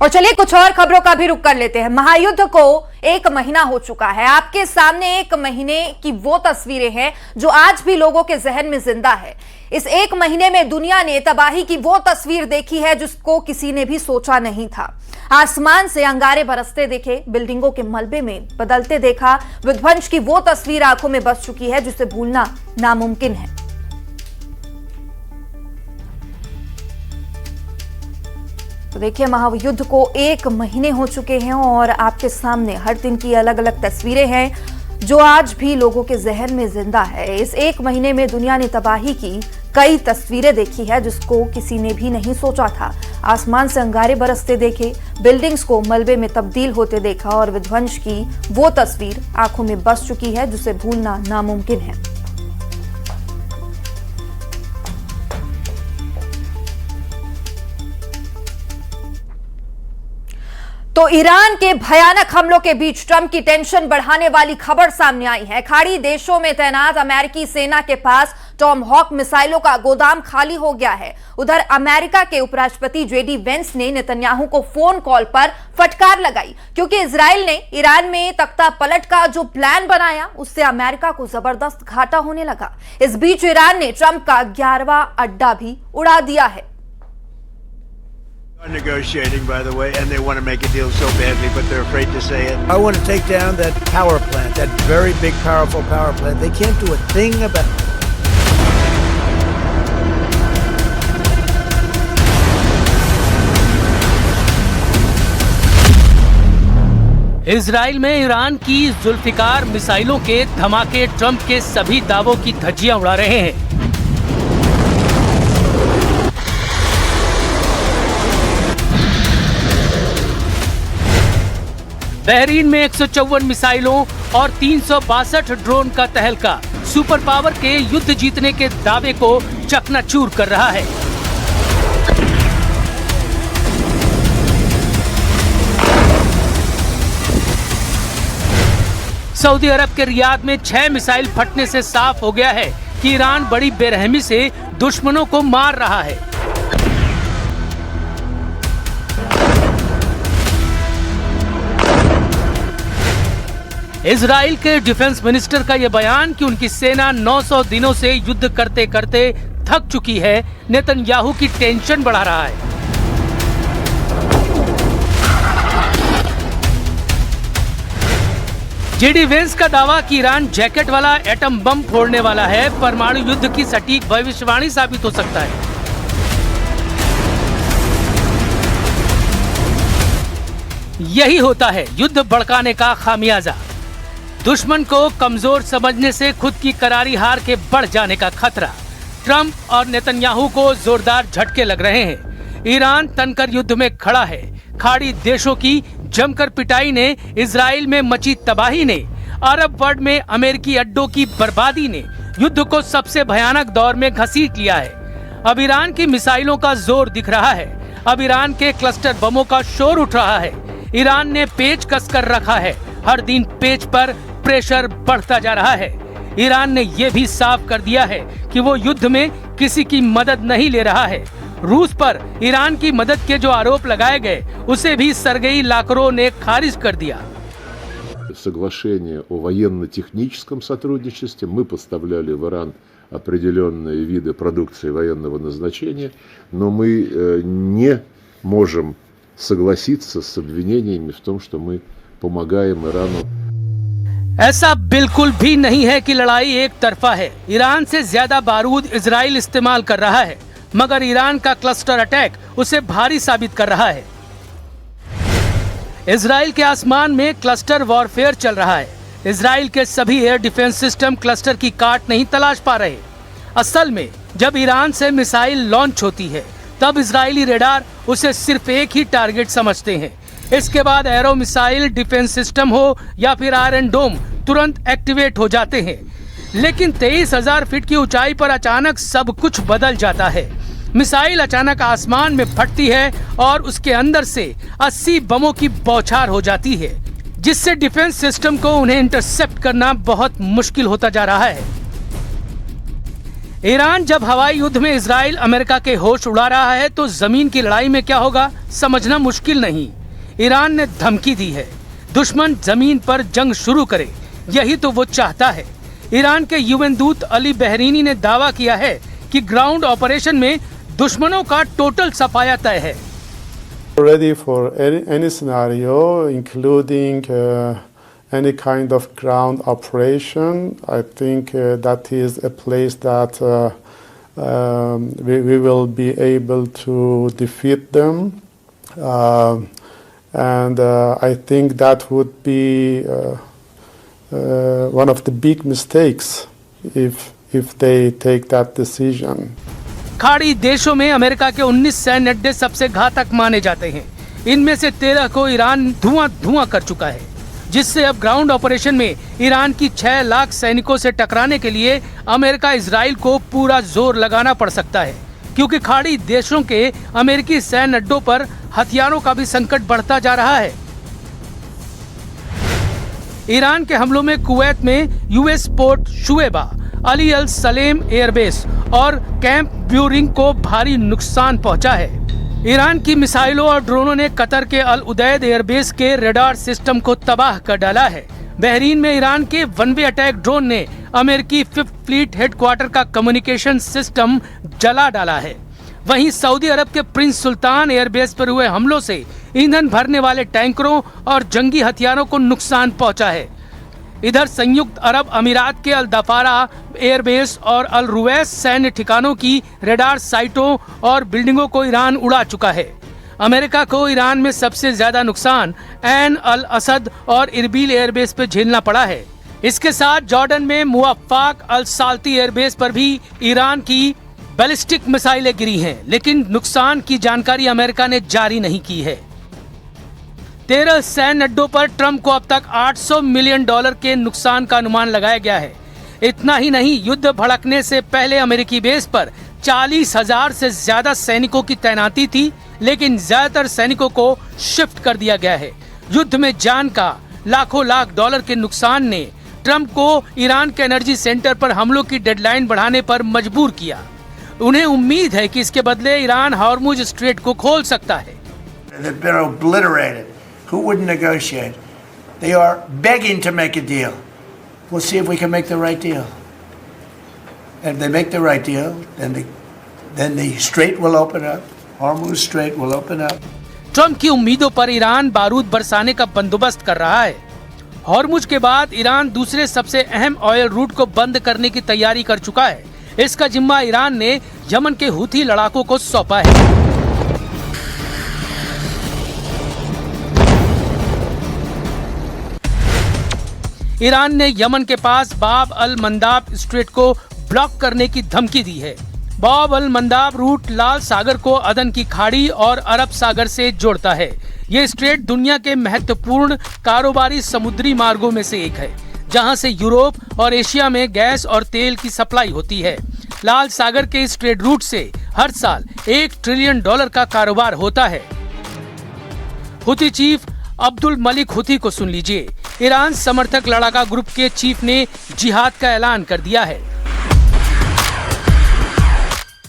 और चलिए कुछ और खबरों का भी रुख कर लेते हैं। महायुद्ध को 1 महीना हो चुका है। आपके सामने 1 महीने की वो तस्वीरें हैं जो आज भी लोगों के जहन में जिंदा है। इस 1 महीने में दुनिया ने तबाही की वो तस्वीर देखी है जिसको किसी ने भी सोचा नहीं था। आसमान से अंगारे बरसते देखे, बिल्डिंगों के मलबे में बदलते देखा, विध्वंस की वो तस्वीर आंखों में बस चुकी है जिसे भूलना नामुमकिन है। तो देखिए, महायुद्ध को 1 महीने हो चुके हैं और आपके सामने हर दिन की अलग अलग तस्वीरें हैं जो आज भी लोगों के जहन में जिंदा है। इस 1 महीने में दुनिया ने तबाही की कई तस्वीरें देखी है जिसको किसी ने भी नहीं सोचा था। आसमान से अंगारे बरसते देखे, बिल्डिंग्स को मलबे में तब्दील होते देखा और विध्वंस की वो तस्वीर आंखों में बस चुकी है जिसे भूलना नामुमकिन है। तो ईरान के भयानक हमलों के बीच ट्रंप की टेंशन बढ़ाने वाली खबर सामने आई है। खाड़ी देशों में तैनात अमेरिकी सेना के पास टॉमहॉक मिसाइलों का गोदाम खाली हो गया है। उधर अमेरिका के उपराष्ट्रपति जेडी वेंस ने नेतन्याहू को फोन कॉल पर फटकार लगाई क्योंकि इजराइल ने ईरान में तख्ता पलट का जो प्लान बनाया उससे अमेरिका को जबरदस्त घाटा होने लगा। इस बीच ईरान ने ट्रंप का 11वां अड्डा भी उड़ा दिया है। Negotiating, by the way, and they want to make a deal so badly, but they're afraid to say it. I want to take down that power plant, that very big, powerful power plant. They can't do a thing about it. Israel में Iran की जुल्फिकार मिसाइलों के धमाके Trump के सभी दावों की धज्जियां उड़ा रहे हैं। बहरीन में 154 मिसाइलों और 362 ड्रोन का तहलका सुपर पावर के युद्ध जीतने के दावे को चकनाचूर कर रहा है। सऊदी अरब के रियाद में 6 मिसाइल फटने से साफ हो गया है कि ईरान बड़ी बेरहमी से दुश्मनों को मार रहा है। इजराइल के डिफेंस मिनिस्टर का यह बयान कि उनकी सेना 900 दिनों से युद्ध करते करते थक चुकी है, नेतन्याहू की टेंशन बढ़ा रहा है। जेडी वेंस का दावा कि ईरान जैकेट वाला एटम बम फोड़ने वाला है परमाणु युद्ध की सटीक भविष्यवाणी साबित हो सकता है। यही होता है युद्ध भड़काने का खामियाजा। दुश्मन को कमजोर समझने से खुद की करारी हार के बढ़ जाने का खतरा। ट्रंप और नेतन्याहू को जोरदार झटके लग रहे हैं। ईरान तनकर युद्ध में खड़ा है। खाड़ी देशों की जमकर पिटाई ने, इजराइल में मची तबाही ने, अरब वर्ल्ड में अमेरिकी अड्डों की बर्बादी ने युद्ध को सबसे भयानक दौर में घसीट लिया है। अब ईरान की मिसाइलों का जोर दिख रहा है। अब ईरान के क्लस्टर बमों का शोर उठ रहा है। ईरान ने पेच कस कर रखा है। हर दिन पेच पर प्रेशर बढ़ता जा रहा है। ईरान ने यह भी साफ कर दिया है कि वो युद्ध में किसी की मदद नहीं ले रहा है। रूस पर ईरान की मदद के जो आरोप लगाए गए उसे भी सर्गेई लावरोव ने खारिज कर दिया। Соглашение о военно-техническом сотрудничестве, мы поставляли в Иран определенные виды продукции военного назначения, но мы не можем согласиться с обвинениями в том, что мы помогаем Ирану। ऐसा बिल्कुल भी नहीं है कि लड़ाई एक तरफा है। ईरान से ज्यादा बारूद इजराइल इस्तेमाल कर रहा है, मगर ईरान का क्लस्टर अटैक उसे भारी साबित कर रहा है। इजराइल के आसमान में क्लस्टर वॉरफेयर चल रहा है। इजराइल के सभी एयर डिफेंस सिस्टम क्लस्टर की काट नहीं तलाश पा रहे। असल में जब ईरान से मिसाइल लॉन्च होती है तब इजरायली रेडार उसे सिर्फ एक ही टारगेट समझते हैं। इसके बाद एरो मिसाइल डिफेंस सिस्टम हो या फिर आयरन डोम तुरंत एक्टिवेट हो जाते हैं। लेकिन 23,000 फीट की ऊंचाई पर अचानक सब कुछ बदल जाता है। मिसाइल अचानक आसमान में फटती है और उसके अंदर से 80 बमों की बौछार हो जाती है, जिससे डिफेंस सिस्टम को उन्हें इंटरसेप्ट करना बहुत मुश्किल होता जा रहा है। ईरान जब हवाई युद्ध में इजराइल अमेरिका के होश उड़ा रहा है तो जमीन की लड़ाई में क्या होगा समझना मुश्किल नहीं। ईरान ने धमकी दी है दुश्मन जमीन पर जंग शुरू करे, यही तो वो चाहता है। ईरान के यूएन दूत अली बहरीनी ने दावा किया है कि ग्राउंड ऑपरेशन में दुश्मनों का टोटल सफाया तय है। Ready for any scenario, including any kind of ground operation. I think that is a place that we will be able to defeat them, and I think that would be one of the big mistakes if they take that decision. खाड़ी देशों में America के 19 सैन्य अड्डे सबसे घातक माने जाते हैं। इनमें से 13 को ईरान धुआं कर चुका है, जिससे अब ग्राउंड ऑपरेशन में ईरान की 6 लाख सैनिकों से टकराने के लिए अमेरिका इजराइल को पूरा जोर लगाना पड़ सकता है, क्योंकि खाड़ी देशों के अमेरिकी सैन्य अड्डों पर हथियारों का भी संकट बढ़ता जा रहा है। ईरान के हमलों में कुवैत में यूएस पोर्ट शुएबा, अली अल सलेम एयरबेस और कैंप ब्यूरिंग को भारी नुकसान पहुंचा है। ईरान की मिसाइलों और ड्रोनों ने कतर के अल उदैद एयरबेस के रडार सिस्टम को तबाह कर डाला है। बहरीन में ईरान के वन वे अटैक ड्रोन ने अमेरिकी 5th फ्लीट हेडक्वार्टर का कम्युनिकेशन सिस्टम जला डाला है। वहीं सऊदी अरब के प्रिंस सुल्तान एयरबेस पर हुए हमलों से ईंधन भरने वाले टैंकरों और जंगी हथियारों को नुकसान पहुंचा है। इधर संयुक्त अरब अमीरात के अल दफारा एयरबेस और अल रुवैस सैन्य ठिकानों की रडार साइटों और बिल्डिंगों को ईरान उड़ा चुका है। अमेरिका को ईरान में सबसे ज्यादा नुकसान ऐन अल असद और इरबिल एयरबेस पर झेलना पड़ा है। इसके साथ जॉर्डन में मुवफ्फाक अल साल्ती एयरबेस पर भी ईरान की बैलिस्टिक मिसाइलें गिरी हैं, लेकिन नुकसान की जानकारी अमेरिका ने जारी नहीं की है। 13 सैन्य अड्डों पर ट्रंप को अब तक $800 मिलियन के नुकसान का अनुमान लगाया गया है। इतना ही नहीं, युद्ध भड़कने से पहले अमेरिकी बेस पर 40,000 से ज्यादा सैनिकों की तैनाती थी, लेकिन ज्यादातर सैनिकों को शिफ्ट कर दिया गया है। युद्ध में जान का लाखों लाख डॉलर के नुकसान ने ट्रंप को ईरान के एनर्जी सेंटर पर हमलों की डेडलाइन बढ़ाने पर मजबूर किया। उन्हें उम्मीद है कि इसके बदले ईरान हॉर्मुज स्ट्रेट को खोल सकता है। They've been obliterated. Who wouldn't negotiate? They are begging to make a deal. We'll see if we can make the right deal. If they make the right deal, then the strait will open up. Hormuz Strait will open up. Trump की उम्मीदों पर Iran बारूद बरसाने का बंदोबस्त कर रहा है। हॉर्मुज के बाद ईरान दूसरे सबसे अहम ऑयल रूट को बंद करने की तैयारी कर चुका है। इसका जिम्मा ईरान ने यमन के हुथी लड़ाकों को सौंपा है। ईरान ने यमन के पास बाब अल मंदाब स्ट्रेट को ब्लॉक करने की धमकी दी है। बाब अल मंदाब रूट लाल सागर को अदन की खाड़ी और अरब सागर से जोड़ता है। ये स्ट्रेट दुनिया के महत्वपूर्ण कारोबारी समुद्री मार्गों में से एक है, जहां से यूरोप और एशिया में गैस और तेल की सप्लाई होती है। लाल सागर के इस ट्रेड रूट से हर साल $1 ट्रिलियन का कारोबार होता है। हुती चीफ अब्दुल मलिक हुती को सुन लीजिए। ईरान समर्थक लड़ाका ग्रुप के चीफ ने जिहाद का ऐलान कर दिया है।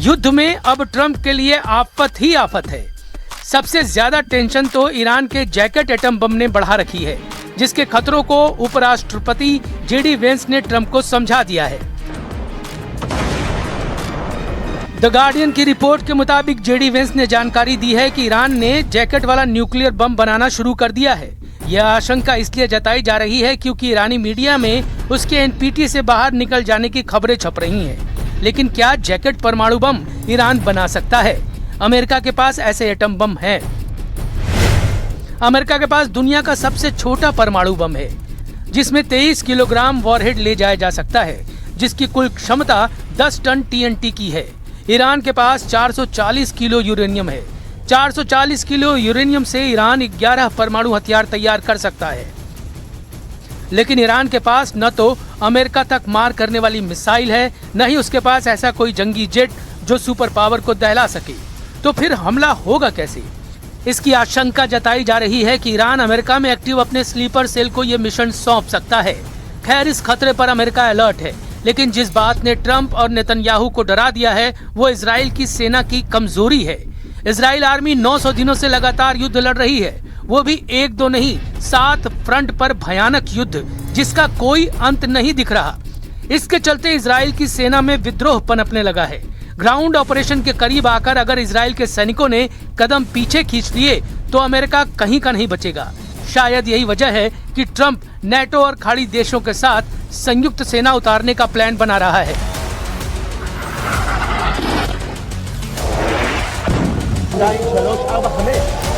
युद्ध में अब ट्रंप के लिए आफत ही आफत है। सबसे ज्यादा टेंशन तो ईरान के जैकेट एटम बम ने बढ़ा रखी है, जिसके खतरों को उपराष्ट्रपति जेडी वेंस ने ट्रंप को समझा दिया है। द गार्डियन की रिपोर्ट के मुताबिक जेडी वेंस ने जानकारी दी है कि ईरान ने जैकेट वाला न्यूक्लियर बम बनाना शुरू कर दिया है। यह आशंका इसलिए जताई जा रही है क्योंकि ईरानी मीडिया में उसके एनपीटी से बाहर निकल जाने की खबरें छप रही हैं। लेकिन क्या जैकेट परमाणु बम ईरान बना सकता है? अमेरिका के पास ऐसे एटम बम हैं। अमेरिका के पास दुनिया का सबसे छोटा परमाणु बम है, जिसमें 23 किलोग्राम वॉरहेड ले जाया जा सकता है, जिसकी कुल क्षमता 10 टन टीएनटी की है। ईरान के पास 440 किलो यूरेनियम है। 440 किलो यूरेनियम से ईरान 11 परमाणु हथियार तैयार कर सकता है। लेकिन ईरान के पास न तो अमेरिका तक मार करने वाली मिसाइल है, न ही उसके पास ऐसा कोई जंगी जेट जो सुपर पावर को दहला सके। तो फिर हमला होगा कैसे? इसकी आशंका जताई जा रही है कि ईरान अमेरिका में एक्टिव अपने स्लीपर सेल को ये मिशन सौंप सकता है। खैर, इस खतरे पर अमेरिका अलर्ट है, लेकिन जिस बात ने ट्रंप और नेतन्याहू को डरा दिया है वो इजराइल की सेना की कमजोरी है। इजराइल आर्मी 900 दिनों से लगातार युद्ध लड़ रही है, वो भी 1-2 नहीं 7 फ्रंट पर भयानक युद्ध जिसका कोई अंत नहीं दिख रहा। इसके चलते इजराइल की सेना में विद्रोह पनपने लगा है। ग्राउंड ऑपरेशन के करीब आकर अगर इजराइल के सैनिकों ने कदम पीछे खींच लिए तो अमेरिका कहीं का नहीं बचेगा। शायद यही वजह है कि ट्रंप नेटो और खाड़ी देशों के साथ संयुक्त सेना उतारने का प्लान बना रहा है। अब हमें